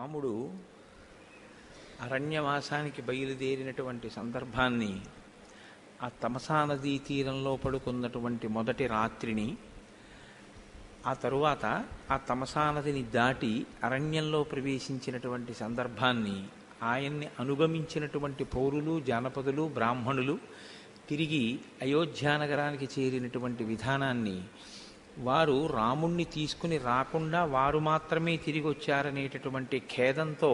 రాముడు అరణ్యవాసానికి బయలుదేరినటువంటి సందర్భాన్ని, ఆ తమసా నదీ తీరంలో పడుకున్నటువంటి మొదటి రాత్రిని, ఆ తరువాత ఆ తమసా నదిని దాటి అరణ్యంలో ప్రవేశించినటువంటి సందర్భాన్ని, ఆయన్ని అనుగమించినటువంటి పౌరులు, జానపదులు, బ్రాహ్మణులు తిరిగి అయోధ్యానగరానికి చేరినటువంటి విధానాన్ని, వారు రాముణ్ణి తీసుకుని రాకుండా వారు మాత్రమే తిరిగి వచ్చారనేటటువంటి ఖేదంతో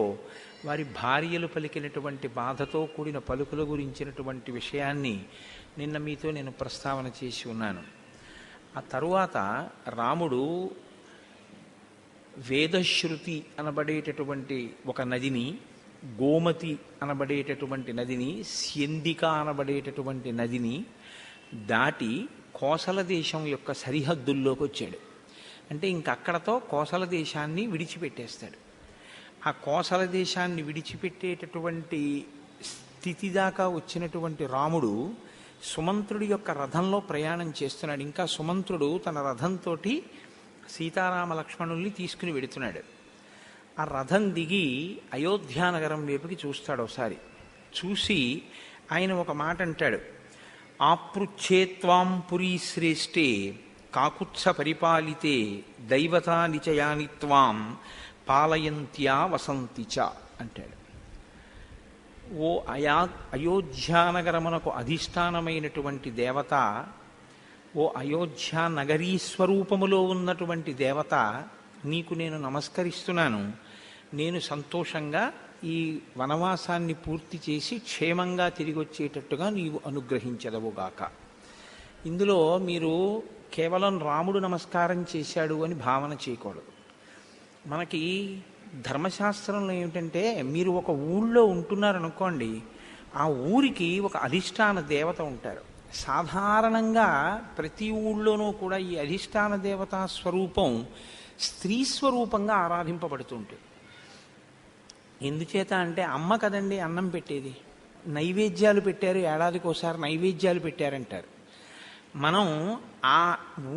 వారి భార్యలు పలికినటువంటి బాధతో కూడిన పలుకుల గురించినటువంటి విషయాన్ని నిన్న మీతో నేను ప్రస్తావన చేసి ఉన్నాను. ఆ తరువాత రాముడు వేదశ్రుతి అనబడేటటువంటి ఒక నదిని, గోమతి అనబడేటటువంటి నదిని, స్యందిక అనబడేటటువంటి నదిని దాటి కోసల దేశం యొక్క సరిహద్దుల్లోకి వచ్చాడు. అంటే ఇంకక్కడతో కోసల దేశాన్ని విడిచిపెట్టేస్తాడు. ఆ కోసల దేశాన్ని విడిచిపెట్టేటటువంటి స్థితి దాకా వచ్చినటువంటి రాముడు సుమంత్రుడి యొక్క రథంలో ప్రయాణం చేస్తున్నాడు. ఇంకా సుమంత్రుడు తన రథంతో సీతారామ లక్ష్మణుల్ని తీసుకుని వెడుతున్నాడు. ఆ రథం దిగి అయోధ్యానగరం వైపుకి చూస్తాడు. ఒకసారి చూసి ఆయన ఒక మాట అంటాడు, ఆపృచ్ఛేత్వాం పురీ శ్రేష్ఠే కాకుత్స పరిపాలితే దైవతా నిచయానిత్వాం పాలయంత్యా వసంతిచ అంటాడు. ఓ అయోధ్యానగరమునకు అధిష్టానమైనటువంటి దేవత, ఓ అయోధ్యా నగరీ స్వరూపములో ఉన్నటువంటి దేవత, నీకు నేను నమస్కరిస్తున్నాను. నేను సంతోషంగా ఈ వనవాసాన్ని పూర్తి చేసి క్షేమంగా తిరిగి వచ్చేటట్టుగా నీవు అనుగ్రహించదవుగాక. ఇందులో మీరు కేవలం రాముడు నమస్కారం చేశాడు అని భావన చేయకూడదు. మనకి ధర్మశాస్త్రంలో ఏమిటంటే, మీరు ఒక ఊళ్ళో ఉంటున్నారనుకోండి, ఆ ఊరికి ఒక అధిష్టాన దేవత ఉంటారు. సాధారణంగా ప్రతి ఊళ్ళోనూ కూడా ఈ అధిష్టాన దేవతా స్వరూపం స్త్రీ స్వరూపంగా ఆరాధింపబడుతుంటుంది. ఎందుచేత అంటే అమ్మ కదండి అన్నం పెట్టేది, నైవేద్యాలు పెట్టారు, ఏడాదికి ఒకసారి నైవేద్యాలు పెట్టారంటారు. మనం ఆ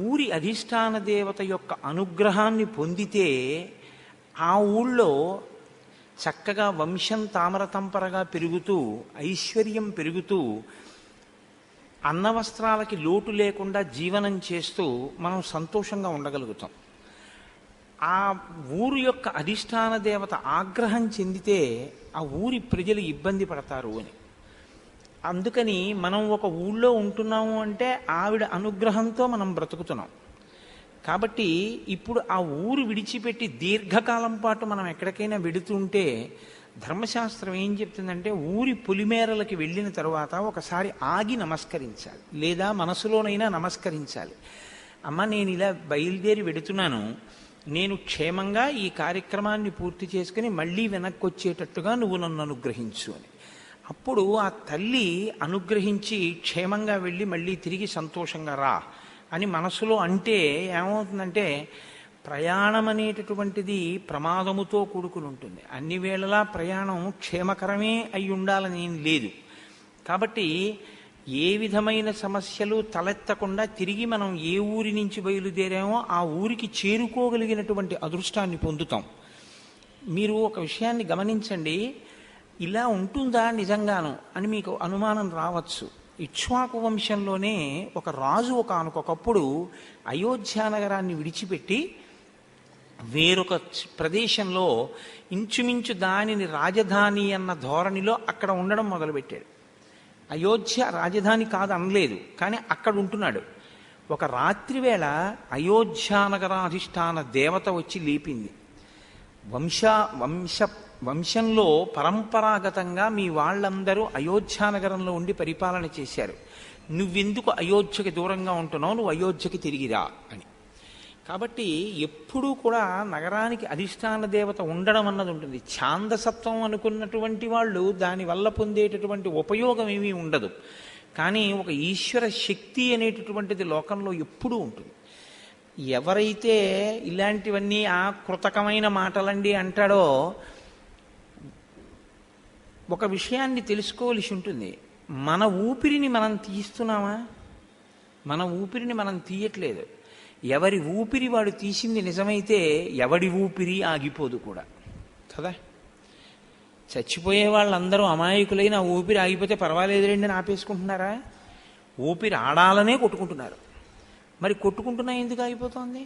ఊరి అధిష్టాన దేవత యొక్క అనుగ్రహాన్ని పొందితే ఆ ఊళ్ళో చక్కగా వంశం తామరతంపరగా పెరుగుతూ, ఐశ్వర్యం పెరుగుతూ, అన్నవస్త్రాలకి లోటు లేకుండా జీవనం చేస్తూ మనం సంతోషంగా ఉండగలుగుతాం. ఆ ఊరు యొక్క అధిష్టాన దేవత ఆగ్రహం చెందితే ఆ ఊరి ప్రజలు ఇబ్బంది పడతారు అని. అందుకని మనం ఒక ఊళ్ళో ఉంటున్నాము అంటే ఆవిడ అనుగ్రహంతో మనం బ్రతుకుతున్నాం. కాబట్టి ఇప్పుడు ఆ ఊరు విడిచిపెట్టి దీర్ఘకాలం పాటు మనం ఎక్కడికైనా వెడుతుంటే ధర్మశాస్త్రం ఏం చెప్తుందంటే, ఊరి పొలిమేరలకి వెళ్ళిన తరువాత ఒకసారి ఆగి నమస్కరించాలి, లేదా మనసులోనైనా నమస్కరించాలి. అమ్మ, నేను ఇలా బయలుదేరి వెడుతున్నాను, నేను క్షేమంగా ఈ కార్యక్రమాన్ని పూర్తి చేసుకుని మళ్ళీ వెనక్కి వచ్చేటట్టుగా నువ్వు నన్ను అనుగ్రహించు అని. అప్పుడు ఆ తల్లి అనుగ్రహించి క్షేమంగా వెళ్ళి మళ్ళీ తిరిగి సంతోషంగా రా అని మనసులో అంటే ఏమవుతుందంటే, ప్రయాణం అనేటటువంటిది ప్రమాదముతో కూడుకుని ఉంటుంది. అన్ని వేళలా ప్రయాణం క్షేమకరమే అయి ఉండాలని ఏం లేదు. కాబట్టి ఏ విధమైన సమస్యలు తలెత్తకుండా తిరిగి మనం ఏ ఊరి నుంచి బయలుదేరామో ఆ ఊరికి చేరుకోగలిగినటువంటి అదృష్టాన్ని పొందుతాం. మీరు ఒక విషయాన్ని గమనించండి, ఇలా ఉంటుందా నిజంగాను అని మీకు అనుమానం రావచ్చు. ఇక్ష్వాకు వంశంలోనే ఒక రాజు ఒకనకొకప్పుడు అయోధ్యానగరాన్ని విడిచిపెట్టి వేరొక ప్రదేశంలో ఇంచుమించు దానిని రాజధాని అన్న ధోరణిలో అక్కడ ఉండడం మొదలుపెట్టాడు. అయోధ్య రాజధాని కాదు అనలేదు, కానీ అక్కడ ఉంటున్నాడు. ఒక రాత్రి వేళ అయోధ్యానగరాధిష్టాన దేవత వచ్చి లేపింది. వంశంలో పరంపరాగతంగా మీ వాళ్ళందరూ అయోధ్యానగరంలో ఉండి పరిపాలన చేశారు, నువ్వెందుకు అయోధ్యకి దూరంగా ఉంటున్నావు, నువ్వు అయోధ్యకి తిరిగిరా అని. కాబట్టి ఎప్పుడూ కూడా నగరానికి అధిష్టాన దేవత ఉండడం అన్నది ఉంటుంది. ఛాందసత్వం అనుకున్నటువంటి వాళ్ళు దానివల్ల పొందేటటువంటి ఉపయోగం ఏమీ ఉండదు. కానీ ఒక ఈశ్వర శక్తి అనేటటువంటిది లోకంలో ఎప్పుడూ ఉంటుంది. ఎవరైతే ఇలాంటివన్నీ ఆ కృతకమైన మాటలండి అంటాడో, ఒక విషయాన్ని తెలుసుకోవలసి ఉంటుంది. మన ఊపిరిని మనం తీస్తున్నామా? మన ఊపిరిని మనం తీయట్లేదు. ఎవరి ఊపిరి వాడు తీసింది నిజమైతే ఎవడి ఊపిరి ఆగిపోదు కూడా. కదా. చచ్చిపోయే వాళ్ళందరూ అమాయకులైన ఊపిరి ఆగిపోతే పర్వాలేదు రండి అని ఆపేసుకుంటున్నారా? ఊపిరి ఆడాలనే కొట్టుకుంటున్నారు. మరి కొట్టుకుంటున్నా ఎందుకు ఆగిపోతుంది?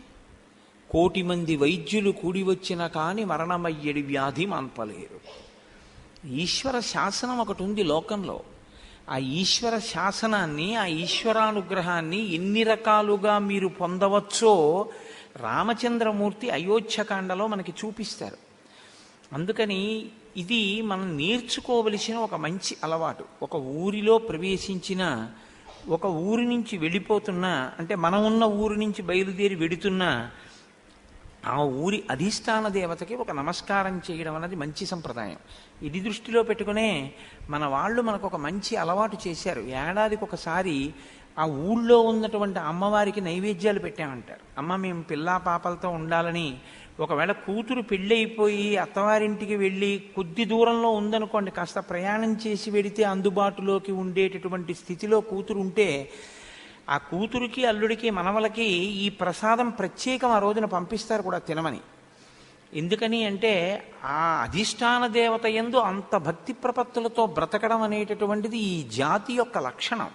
1,000,000 మంది వైద్యులు కూడి వచ్చిన కాని మరణమయ్యడి వ్యాధి మాన్పలేరు. ఈశ్వర శాసనం ఒకటి ఉంది లోకంలో. ఆ ఈశ్వర శాసనాన్ని, ఆ ఈశ్వరానుగ్రహాన్ని ఎన్ని రకాలుగా మీరు పొందవచ్చో రామచంద్రమూర్తి అయోధ్యకాండలో మనకి చూపిస్తారు. అందుకని ఇది మనం నేర్చుకోవలసిన ఒక మంచి అలవాటు. ఒక ఊరిలో ప్రవేశించిన, ఒక ఊరి నుంచి వెళ్ళిపోతున్నా, అంటే మనం ఉన్న ఊరి నుంచి బయలుదేరి వెడుతున్నా ఆ ఊరి అధిష్టాన దేవతకి ఒక నమస్కారం చేయడం అన్నది మంచి సంప్రదాయం. ఇది దృష్టిలో పెట్టుకునే మన వాళ్ళు మనకు ఒక మంచి అలవాటు చేశారు. ఏడాదికి ఒకసారి ఆ ఊళ్ళో ఉన్నటువంటి అమ్మవారికి నైవేద్యాలు పెట్టామంటారు. అమ్మ మేము పిల్లా పాపలతో ఉండాలని. ఒకవేళ కూతురు పెళ్ళైపోయి అత్తవారింటికి వెళ్ళి కొద్ది దూరంలో ఉందనుకోండి, కాస్త ప్రయాణం చేసి వెడితే అందుబాటులోకి ఉండేటటువంటి స్థితిలో కూతురు ఉంటే ఆ కూతురికి, అల్లుడికి, మనవలకి ఈ ప్రసాదం ప్రత్యేకం ఆ రోజున పంపిస్తారు కూడా తినమని. ఎందుకని అంటే ఆ అధిష్టాన దేవత యందు అంత భక్తి ప్రపత్తులతో బ్రతకడం అనేటటువంటిది ఈ జాతి యొక్క లక్షణం.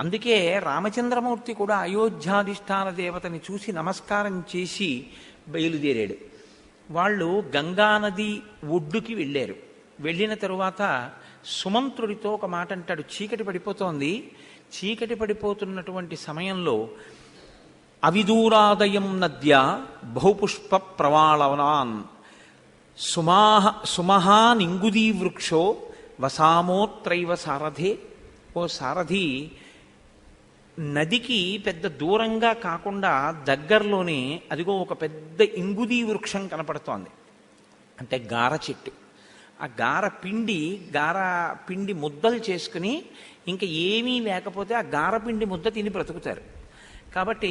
అందుకే రామచంద్రమూర్తి కూడా అయోధ్యాధిష్టాన దేవతని చూసి నమస్కారం చేసి బయలుదేరాడు. వాళ్ళు గంగానది ఒడ్డుకి వెళ్ళారు. వెళ్ళిన తరువాత సుమంత్రుడితో ఒక మాట అంటాడు. చీకటి పడిపోతోంది. చీకటి పడిపోతున్నటువంటి సమయంలో అవిదూరాదయం నద్య బహుపుష్ప ప్రవాళవనాన్ సుమహానింగుదీ వృక్షో వసామోత్రైవ సారథే. ఓ సారథి, నదికి పెద్ద దూరంగా కాకుండా దగ్గరలోనే అదిగో ఒక పెద్ద ఇంగుదీ వృక్షం కనపడుతోంది. అంటే గార చెట్టు. ఆ గార పిండి ముద్దలు చేసుకుని ఇంకా ఏమీ లేకపోతే ఆ గారపిండి ముద్ద తిని బ్రతుకుతారు. కాబట్టి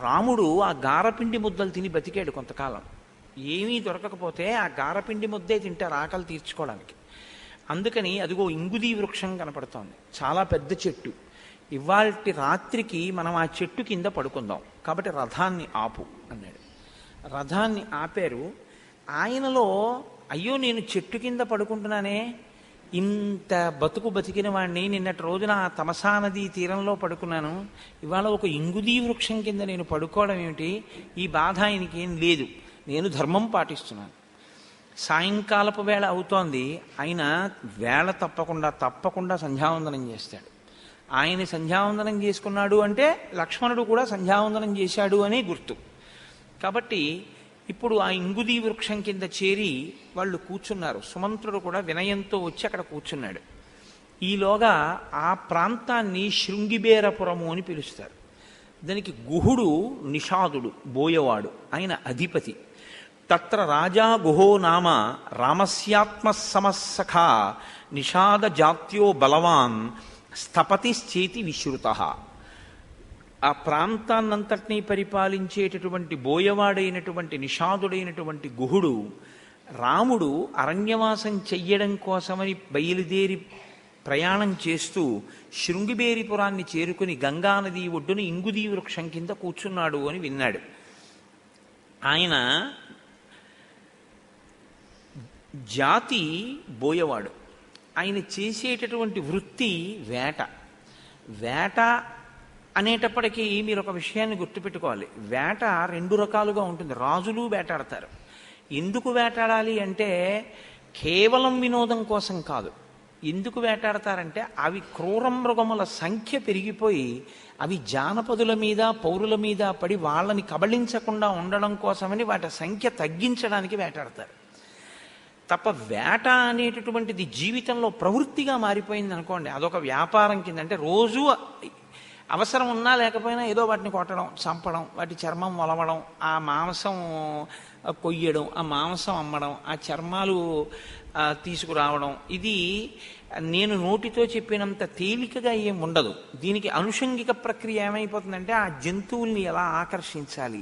రాముడు ఆ గారపిండి ముద్దలు తిని బతికాడు కొంతకాలం. ఏమీ దొరకకపోతే ఆ గారపిండి ముద్దే తింటారు ఆకలి తీర్చుకోవడానికి. అందుకని అదిగో ఇంగుదీ వృక్షం కనపడుతోంది, చాలా పెద్ద చెట్టు. ఇవాల్టి రాత్రికి మనం ఆ చెట్టు కింద పడుకుందాం, కాబట్టి రథాన్ని ఆపు అన్నాడు. రథాన్ని ఆపారు. ఆయనలో అయ్యో నేను చెట్టు కింద పడుకుంటున్నానే, ఇంత బతికిన వాడిని, నిన్నటి రోజున ఆ తమసా నదీ తీరంలో పడుకున్నాను, ఇవాళ ఒక ఇంగుదీ వృక్షం కింద నేను పడుకోవడం ఏమిటి? ఈ బాధ ఆయనకి ఏం లేదు, నేను ధర్మం పాటిస్తున్నాను. సాయంకాలపు వేళ అవుతోంది. ఆయన వేళ తప్పకుండా సంధ్యావందనం చేస్తాడు. ఆయన సంధ్యావందనం చేసుకున్నాడు అంటే లక్ష్మణుడు కూడా సంధ్యావందనం చేశాడు అని గుర్తు. కాబట్టి ఇప్పుడు ఆ ఇంగుదీ వృక్షం కింద చేరి వాళ్ళు కూర్చున్నారు. సుమంత్రుడు కూడా వినయంతో వచ్చి అక్కడ కూర్చున్నాడు. ఈలోగా ఆ ప్రాంతాన్ని శృంగిబేరపురము అని పిలుస్తారు. దానికి గుహుడు నిషాదుడు బోయవాడు, ఆయన అధిపతి. తత్ర రాజా గుహో నామ రామస్యాత్మ సమస్సఖా నిషాద జాత్యో బలవాన్ స్థపతిశ్చేతి విశ్రుత. ఆ ప్రాంతాన్నంతటినీ పరిపాలించేటటువంటి బోయవాడైనటువంటి నిషాదుడైనటువంటి గుహుడు, రాముడు అరణ్యవాసం చెయ్యడం కోసమని బయలుదేరి ప్రయాణం చేస్తూ శృంగిబేరిపురాన్ని చేరుకుని గంగానది ఒడ్డున ఇంగుదీ వృక్షం కింద కూర్చున్నాడు అని విన్నాడు. ఆయన జాతి బోయవాడు. ఆయన చేసేటటువంటి వృత్తి వేట అనేటప్పటికీ మీరు ఒక విషయాన్ని గుర్తుపెట్టుకోవాలి. వేట రెండు రకాలుగా ఉంటుంది. రాజులు వేటాడతారు. ఎందుకు వేటాడాలి అంటే కేవలం వినోదం కోసం కాదు. ఎందుకు వేటాడతారంటే అవి క్రూర మృగముల సంఖ్య పెరిగిపోయి అవి జానపదుల మీద, పౌరుల మీద పడి వాళ్ళని కబళించకుండా ఉండడం కోసమని వాటి సంఖ్య తగ్గించడానికి వేటాడతారు. తప్ప వేట అనేటటువంటిది జీవితంలో ప్రవృత్తిగా మారిపోయింది అనుకోండి, అదొక వ్యాపారం కింద. అంటే రోజు అవసరం ఉన్నా లేకపోయినా ఏదో వాటిని కొట్టడం, చంపడం, వాటి చర్మం వలవడం, ఆ మాంసం కొయ్యడం, ఆ మాంసం అమ్మడం, ఆ చర్మాలు తీసుకురావడం, ఇది నేను నోటితో చెప్పినంత తేలికగా ఏం ఉండదు. దీనికి అనుషంగిక ప్రక్రియ ఏమైపోతుందంటే ఆ జంతువుల్ని ఎలా ఆకర్షించాలి,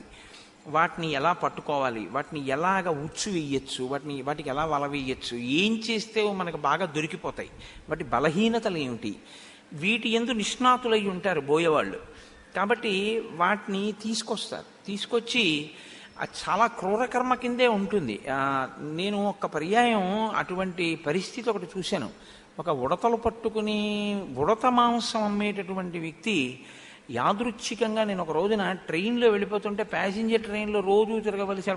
వాటిని ఎలా పట్టుకోవాలి, వాటిని ఎలాగ ఉచ్చు వేయచ్చు, వాటికి ఎలా వల వేయచ్చు, ఏం చేస్తే మనకు బాగా దొరికిపోతాయి, వాటి బలహీనతలు ఏమిటి, వీటి యందు నిష్ణాతులై ఉంటారు బోయేవాళ్ళు. కాబట్టి వాటిని తీసుకొస్తారు. తీసుకొచ్చి అది చాలా క్రూరకర్మ కిందే ఉంటుంది. నేను ఒక్క పర్యాయం అటువంటి పరిస్థితి ఒకటి చూశాను. ఒక ఉడతలు పట్టుకుని ఉడత మాంసం అమ్మేటటువంటి వ్యక్తి యాదృచ్ఛికంగా, నేను ఒక రోజున ట్రైన్లో వెళ్ళిపోతుంటే, ప్యాసింజర్ ట్రైన్లో రోజు తిరగవలసిన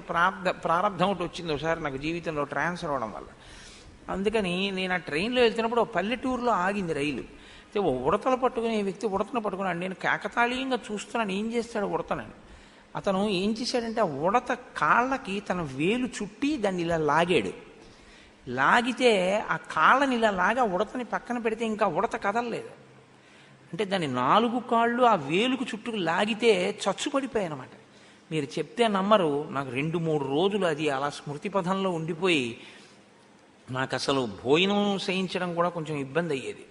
ప్రారంధం ఒకటి వచ్చింది ఒకసారి నాకు జీవితంలో ట్రాన్స్ఫర్ అవడం వల్ల. అందుకని నేను ఆ ట్రైన్లో వెళ్తున్నప్పుడు ఒక పల్లెటూరులో ఆగింది రైలు. అయితే ఓ ఉడతలు పట్టుకునే వ్యక్తి ఉడతను పట్టుకున్నాడు. నేను కాకతాళీయంగా చూస్తున్నాను ఏం చేస్తాడు ఉడతనని. అతను ఏం చేశాడంటే ఆ ఉడత కాళ్ళకి తన వేలు చుట్టి దాన్ని ఇలా లాగాడు. లాగితే ఆ కాళ్ళని ఇలా లాగా ఉడతని పక్కన పెడితే ఇంకా ఉడత కదలలేదు. అంటే దాని 4 కాళ్ళు ఆ వేలుకు చుట్టూ లాగితే చచ్చు పడిపోయాయి అనమాట. మీరు చెప్తే నమ్మరు, నాకు 2-3 రోజులు అది అలా స్మృతి పథంలో ఉండిపోయి నాకు అసలు భోజనం చేయించడం కూడా కొంచెం ఇబ్బంది అయ్యేది.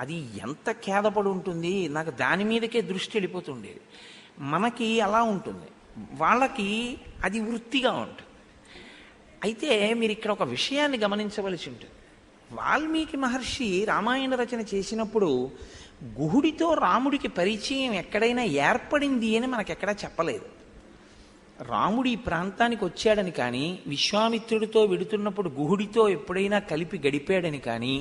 అది ఎంత ఖేదపడి ఉంటుంది, నాకు దాని మీదకే దృష్టి వెళ్ళిపోతుండేది. మనకి అలా ఉంటుంది, వాళ్ళకి అది వృత్తిగా ఉంటుంది. అయితే మీరు ఇక్కడ ఒక విషయాన్ని గమనించవలసి ఉంటుంది. వాల్మీకి మహర్షి రామాయణ రచన చేసినప్పుడు గుహుడితో రాముడికి పరిచయం ఎక్కడైనా ఏర్పడింది అని మనకెక్కడా చెప్పలేదు. రాముడు ఈ ప్రాంతానికి వచ్చాడని కానీ, విశ్వామిత్రుడితో వెడుతున్నప్పుడు గుహుడితో ఎప్పుడైనా కలిపి గడిపాడని కానీ,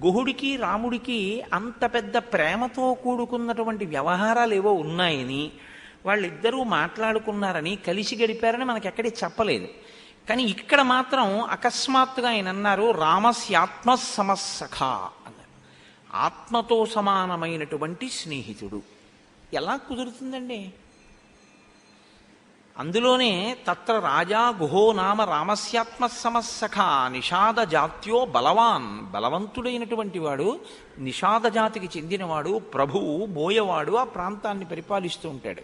గుహుడికి రాముడికి అంత పెద్ద ప్రేమతో కూడుకున్నటువంటి వ్యవహారాలు ఏవో ఉన్నాయని, వాళ్ళిద్దరూ మాట్లాడుకున్నారని, కలిసి గడిపారని మనకెక్కడే చెప్పలేదు. కానీ ఇక్కడ మాత్రం అకస్మాత్తుగా ఆయన అన్నారు, రామస్యాత్మ సమస్సఖ అన్నారు. ఆత్మతో సమానమైనటువంటి స్నేహితుడు. ఎలా కుదురుతుందండి? అందులోనే తత్ర రాజా గుహో నామ రామస్యాత్మ సమస్సఖ నిషాద జాత్యో బలవాన్, బలవంతుడైనటువంటి వాడు, నిషాద జాతికి చెందినవాడు, ప్రభువు, బోయవాడు, ఆ ప్రాంతాన్ని పరిపాలిస్తూ ఉంటాడు.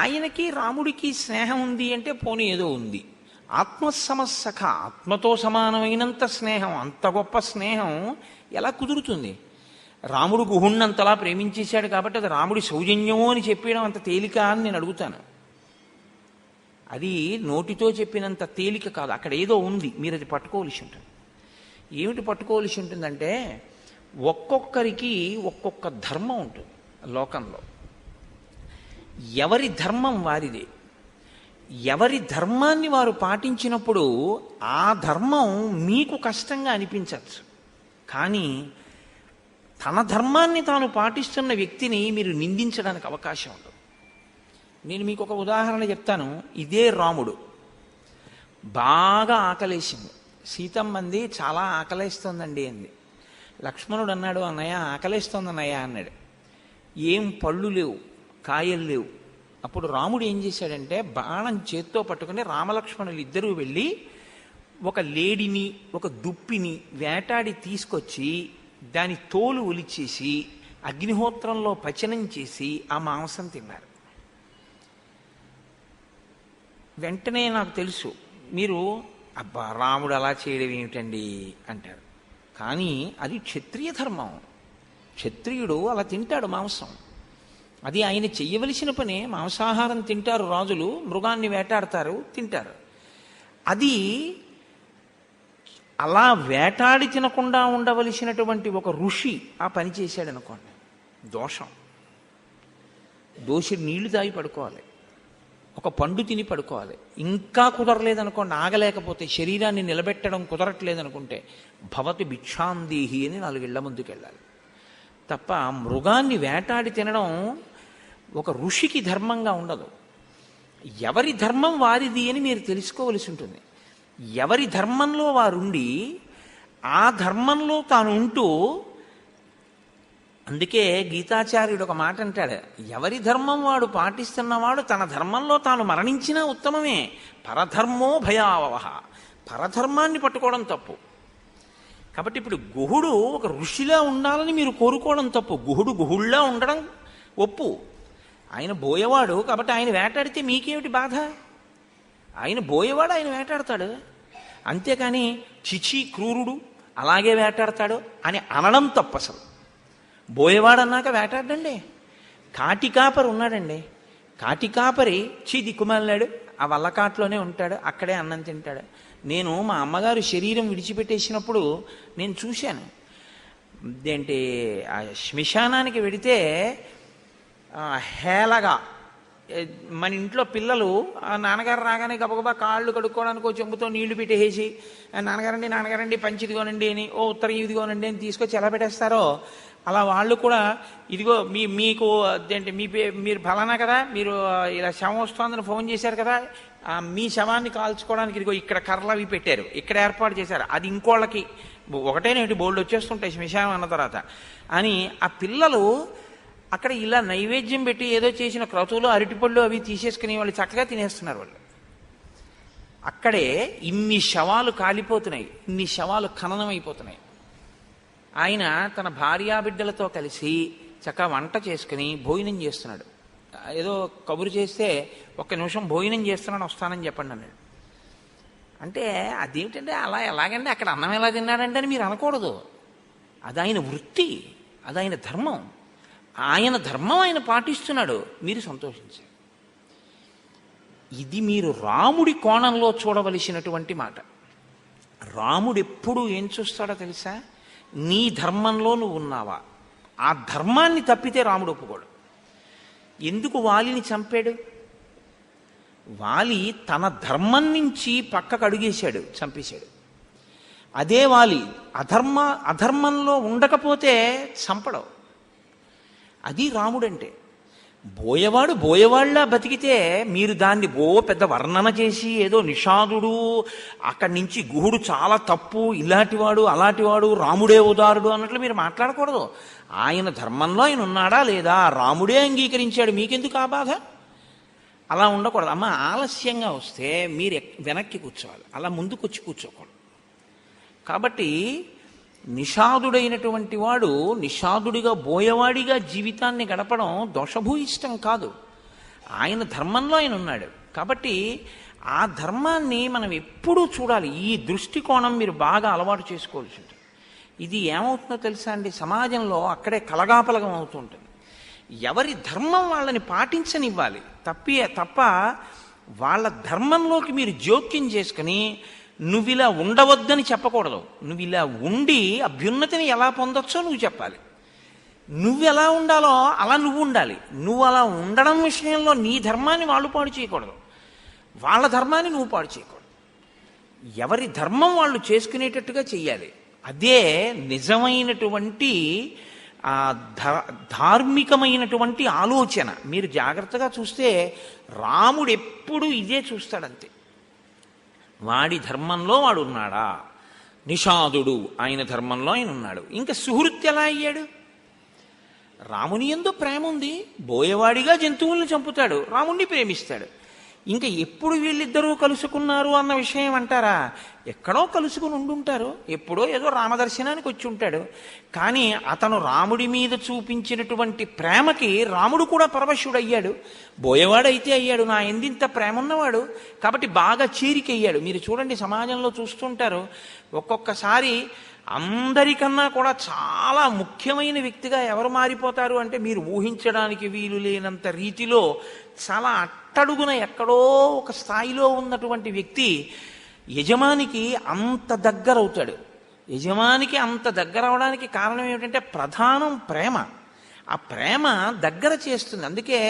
ఆయనకి రాముడికి స్నేహం ఉంది అంటే పోనీ ఏదో ఉంది. ఆత్మసమస్సఖ, ఆత్మతో సమానమైనంత స్నేహం, అంత గొప్ప స్నేహం ఎలా కుదురుతుంది? రాముడు గుహుణ్ణంతలా ప్రేమించేశాడు కాబట్టి అది రాముడి సౌజన్యమో అని చెప్పడం అంత తేలిక అని నేను అడుగుతాను. అది నోటితో చెప్పినంత తేలిక కాదు, అక్కడ ఏదో ఉంది, మీరు అది పట్టుకోవలసి ఉంటుంది. ఏమిటి పట్టుకోవలసి ఉంటుందంటే, ఒక్కొక్కరికి ఒక్కొక్క ధర్మం ఉంటుంది లోకంలో. ఎవరి ధర్మం వారిదే. ఎవరి ధర్మాన్ని వారు పాటించినప్పుడు ఆ ధర్మం మీకు కష్టంగా అనిపించవచ్చు, కానీ తన ధర్మాన్ని తాను పాటిస్తున్న వ్యక్తిని మీరు నిందించడానికి అవకాశం ఉండదు. నేను మీకు ఒక ఉదాహరణ చెప్తాను. ఇదే రాముడు బాగా ఆకలేసింది. సీతమ్మంది చాలా ఆకలేస్తోందండి అంది. లక్ష్మణుడు అన్నాడు, అన్నయ్య ఆకలేస్తోంది అన్నయ్య అన్నాడు. ఏం పళ్ళు లేవు, కాయలు లేవు. అప్పుడు రాముడు ఏం చేశాడంటే బాణం చేత్తో పట్టుకుని రామలక్ష్మణులు ఇద్దరూ వెళ్ళి ఒక లేడిని, ఒక దుప్పిని వేటాడి తీసుకొచ్చి దాని తోలు ఒలిచేసి అగ్నిహోత్రంలో పచనం చేసి ఆ మాంసం తిన్నారు. వెంటనే నాకు తెలుసు మీరు అబ్బా రాముడు అలా చేయడం ఏమిటండి అంటారు. కానీ అది క్షత్రియ ధర్మం. క్షత్రియుడు అలా తింటాడు మాంసం. అది ఆయన చెయ్యవలసిన పనే. మాంసాహారం తింటారు రాజులు, మృగాన్ని వేటాడతారు, తింటారు. అది అలా వేటాడి తినకుండా ఉండవలసినటువంటి ఒక ఋషి ఆ పని చేశాడనుకోండి, దోషం. దోషి నీళ్లు తాగి పడుకోవాలి, ఒక పండు తిని పడుకోవాలి. ఇంకా కుదరలేదనుకోండి, ఆగలేకపోతే, శరీరాన్ని నిలబెట్టడం కుదరట్లేదనుకుంటే భవతి భిక్షాందేహి అని 4 ఇళ్ల ముందుకు వెళ్ళాలి తప్ప మృగాన్ని వేటాడి తినడం ఒక ఋషికి ధర్మంగా ఉండదు. ఎవరి ధర్మం వారిది అని మీరు తెలుసుకోవలసి ఉంటుంది. ఎవరి ధర్మంలో వారుండి ఆ ధర్మంలో తాను ఉంటూ, అందుకే గీతాచార్యుడు ఒక మాట అంటాడు, ఎవరి ధర్మం వాడు పాటిస్తున్నవాడు తన ధర్మంలో తాను మరణించినా ఉత్తమమే. పరధర్మో భయావహ, పరధర్మాన్ని పట్టుకోవడం తప్పు. కాబట్టి ఇప్పుడు గుహుడు ఒక ఋషిలా ఉండాలని మీరు కోరుకోవడం తప్పు. గుహుడు గుహుళ్లా ఉండడం ఒప్పు. ఆయన బోయవాడు కాబట్టి ఆయన వేటాడితే మీకేమిటి బాధ? ఆయన బోయవాడు, ఆయన వేటాడతాడు. అంతేకాని చిచి క్రూరుడు అలాగే వేటాడతాడు అని అనడం తప్పు. అసలు బోయవాడు అన్నాక వేటాడండి. కాటికాపరి ఉన్నాడండి, కాటికాపరి దిక్కుమాలినాడు, ఆ వల్లకాట్లోనే ఉంటాడు, అక్కడే అన్నం తింటాడు. నేను మా అమ్మగారు శరీరం విడిచిపెట్టేసినప్పుడు నేను చూశాను. ఏంటి ఆ శ్మశానానికి వెడితే హేళగా ఏ, మన ఇంట్లో పిల్లలు ఆ నాన్నగారు రాగానే గబగబా కాళ్ళు కడుక్కోవడానికి చెంబుతో నీళ్లు పెట్టేసి నాన్నగారండి నాన్నగారండి పంచి ఇదిగోనండి అని ఓ ఉత్తరం ఇదిగోనండి అని తీసుకొచ్చి ఎలా పెట్టేస్తారో అలా వాళ్ళు కూడా ఇదిగో మీకు అదేంటి మీరు ఫలానా కదా, మీరు ఇలా శవం వస్తుందని ఫోన్ చేశారు కదా, మీ శవాన్ని కాల్చుకోవడానికి ఇదిగో ఇక్కడ కర్రలు అవి పెట్టారు, ఇక్కడ ఏర్పాటు చేశారు, అది ఇంకోళ్ళకి ఒకటేనేటి బోల్డ్ వచ్చేస్తుంటాయి శ్మశానం అన్న తర్వాత అని ఆ పిల్లలు అక్కడ ఇలా నైవేద్యం పెట్టి ఏదో చేసిన క్రతువులు అరటిపళ్ళు అవి తీసేసుకుని వాళ్ళు చక్కగా తినేస్తున్నారు. వాళ్ళు అక్కడే ఇన్ని శవాలు కాలిపోతున్నాయి, ఇన్ని శవాలు ఖననం అయిపోతున్నాయి. ఆయన తన భార్యాబిడ్డలతో కలిసి చక్కగా వంట చేసుకుని భోజనం చేస్తున్నాడు. ఏదో కబురు చేస్తే ఒక్క నిమిషం భోజనం చేస్తున్నాడు వస్తానని చెప్పండి అన్నాడు. అంటే అదేమిటంటే అలా ఎలాగంటే అక్కడ అన్నం ఎలా తిన్నాడంటే అని మీరు అనకూడదు. అది ఆయన వృత్తి, అది ఆయన ధర్మం. ఆయన ధర్మం ఆయన పాటిస్తున్నాడు, మీరు సంతోషించారు. ఇది మీరు రాముడి కోణంలో చూడవలసినటువంటి మాట. రాముడు ఎప్పుడు ఏం చూస్తాడో తెలుసా? నీ ధర్మంలో నువ్వు ఉన్నావా? ఆ ధర్మాన్ని తప్పితే రాముడు ఒప్పుకోడు. ఎందుకు వాలిని చంపాడు? వాలి తన ధర్మం నుంచి పక్కకు అడుగేశాడు, చంపేశాడు. అదే వాలి అధర్మంలో ఉండకపోతే చంపడం. అది రాముడంటే. బోయవాడు బోయవాళ్ళ బతికితే మీరు దాన్ని పెద్ద వర్ణన చేసి ఏదో నిషాదుడు, అక్కడి నుంచి గుహుడు చాలా తప్పు, ఇలాంటివాడు అలాంటివాడు, రాముడే ఉదారుడు అన్నట్లు మీరు మాట్లాడకూడదు. ఆయన ధర్మంలో ఆయన ఉన్నాడా లేదా? రాముడే అంగీకరించాడు, మీకెందుకు ఆ బాధ? అలా ఉండకూడదు. అమ్మ ఆలస్యంగా వస్తే మీరు వెనక్కి కూర్చోవాలి, అలా ముందుకొచ్చి కూర్చోకూడదు. కాబట్టి నిషాదుడైనటువంటి వాడు నిషాదుడిగా బోయవాడిగా జీవితాన్ని గడపడం దోషభూయిష్టం కాదు. ఆయన ధర్మంలో ఆయన ఉన్నాడు. కాబట్టి ఆ ధర్మాన్ని మనం ఎప్పుడూ చూడాలి. ఈ దృష్టికోణం మీరు బాగా అలవాటు చేసుకోవాల్సి ఉంటుంది. ఇది ఏమవుతుందో తెలుసా అండి, సమాజంలో అక్కడే కలగాపలగం అవుతుంటుంది. ఎవరి ధర్మం వాళ్ళని పాటించనివ్వాలి తప్ప వాళ్ళ ధర్మంలోకి మీరు జోక్యం చేసుకుని నువ్విలా ఉండవద్దని చెప్పకూడదు. నువ్వు ఇలా ఉండి అభ్యున్నతిని ఎలా పొందొచ్చో నువ్వు చెప్పాలి. నువ్వు ఎలా ఉండాలో అలా నువ్వు ఉండాలి. నువ్వు అలా ఉండడం విషయంలో నీ ధర్మాన్ని వాళ్ళు పాడు చేయకూడదు, వాళ్ళ ధర్మాన్ని నువ్వు పాడు చేయకూడదు. ఎవరి ధర్మం వాళ్ళు చేసుకునేటట్టుగా చెయ్యాలి. అదే నిజమైనటువంటి ధార్మికమైనటువంటి ఆలోచన. మీరు జాగ్రత్తగా చూస్తే రాముడు ఎప్పుడు ఇదే చూస్తాడంతే. వాడి ధర్మంలో వాడు ఉన్నాడా? నిషాదుడు ఆయన ధర్మంలో ఆయన ఉన్నాడు. ఇంకా సుహృత్ ఎలా అయ్యాడు? రాముని యందు ప్రేమ ఉంది, బోయవాడిగా జంతువుల్ని చంపుతాడు, రాముణ్ణి ప్రేమిస్తాడు. ఇంకా ఎప్పుడు వీళ్ళిద్దరూ కలుసుకున్నారు అన్న విషయం అంటారా? ఎక్కడో కలుసుకుని ఉండుంటారు, ఎప్పుడో ఏదో రామదర్శనానికి వచ్చి ఉంటాడు. కానీ అతను రాముడి మీద చూపించినటువంటి ప్రేమకి రాముడు కూడా పరవశుడయ్యాడు. బోయవాడైతే అయ్యాడు, నా ఎందింత ప్రేమ ఉన్నవాడు కాబట్టి బాగా చేరికయ్యాడు. మీరు చూడండి, సమాజంలో చూస్తుంటారు ఒక్కొక్కసారి అందరికన్నా కూడా చాలా ముఖ్యమైన వ్యక్తిగా ఎవరు మారిపోతారు అంటే మీరు ఊహించడానికి వీలు లేనంత రీతిలో చాలా అట్టడుగున ఎక్కడో ఒక స్థాయిలో ఉన్నటువంటి వ్యక్తి యజమానికి అంత దగ్గర అవుతాడు. యజమానికి అంత దగ్గర అవడానికి కారణం ఏమిటంటే ప్రధానం ప్రేమ. ఆ ప్రేమ దగ్గర చేస్తుంది. అందుకే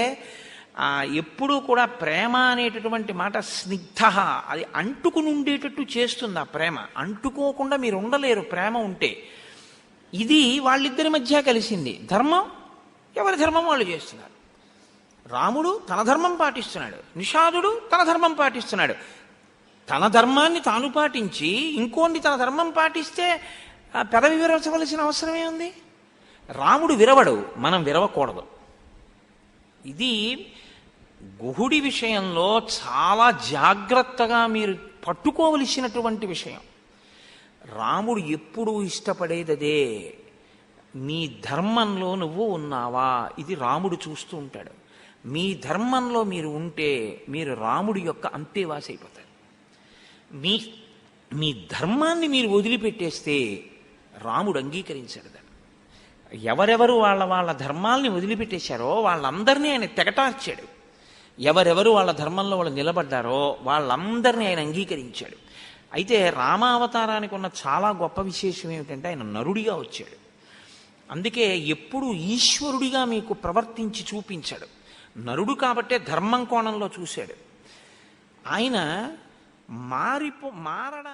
ఎప్పుడూ కూడా ప్రేమ అనేటటువంటి మాట స్నిగ్ధ, అది అంటుకుని ఉండేటట్టు చేస్తుంది. ఆ ప్రేమ అంటుకోకుండా మీరు ఉండలేరు ప్రేమ ఉంటే. ఇది వాళ్ళిద్దరి మధ్య కలిసింది. ధర్మం ఎవరి ధర్మం వాళ్ళు చేస్తున్నారు. రాముడు తన ధర్మం పాటిస్తున్నాడు, నిషాదుడు తన ధర్మం పాటిస్తున్నాడు. తన ధర్మాన్ని తాను పాటించి ఇంకోండి తన ధర్మం పాటిస్తే పెదవి విరవలసిన అవసరమే ఉంది. రాముడు విరవడు, మనం విరవకూడదు. ఇది గుహుడి విషయంలో చాలా జాగ్రత్తగా మీరు పట్టుకోవలసినటువంటి విషయం. రాముడు ఎప్పుడూ ఇష్టపడేదదే, నీ ధర్మంలో నువ్వు ఉన్నావా? ఇది రాముడు చూస్తూ ఉంటాడు. మీ ధర్మంలో మీరు ఉంటే మీరు రాముడి యొక్క అంతేవాసి అయిపోతారు. మీ ధర్మాన్ని మీరు వదిలిపెట్టేస్తే రాముడు అంగీకరించాడు. ఎవరెవరు వాళ్ళ ధర్మాల్ని వదిలిపెట్టేశారో వాళ్ళందరినీ ఆయన తెగటార్చాడు. ఎవరెవరు వాళ్ళ ధర్మంలో వాళ్ళు నిలబడ్డారో వాళ్ళందరినీ ఆయన అంగీకరించాడు. అయితే రామావతారానికి ఉన్న చాలా గొప్ప విశేషం ఏమిటంటే ఆయన నరుడిగా వచ్చాడు. అందుకే ఎప్పుడు ఈశ్వరుడిగా మీకు ప్రవర్తించి చూపించాడు. నరుడు కాబట్టే ధర్మం కోణంలో చూశాడు. ఆయన మారడా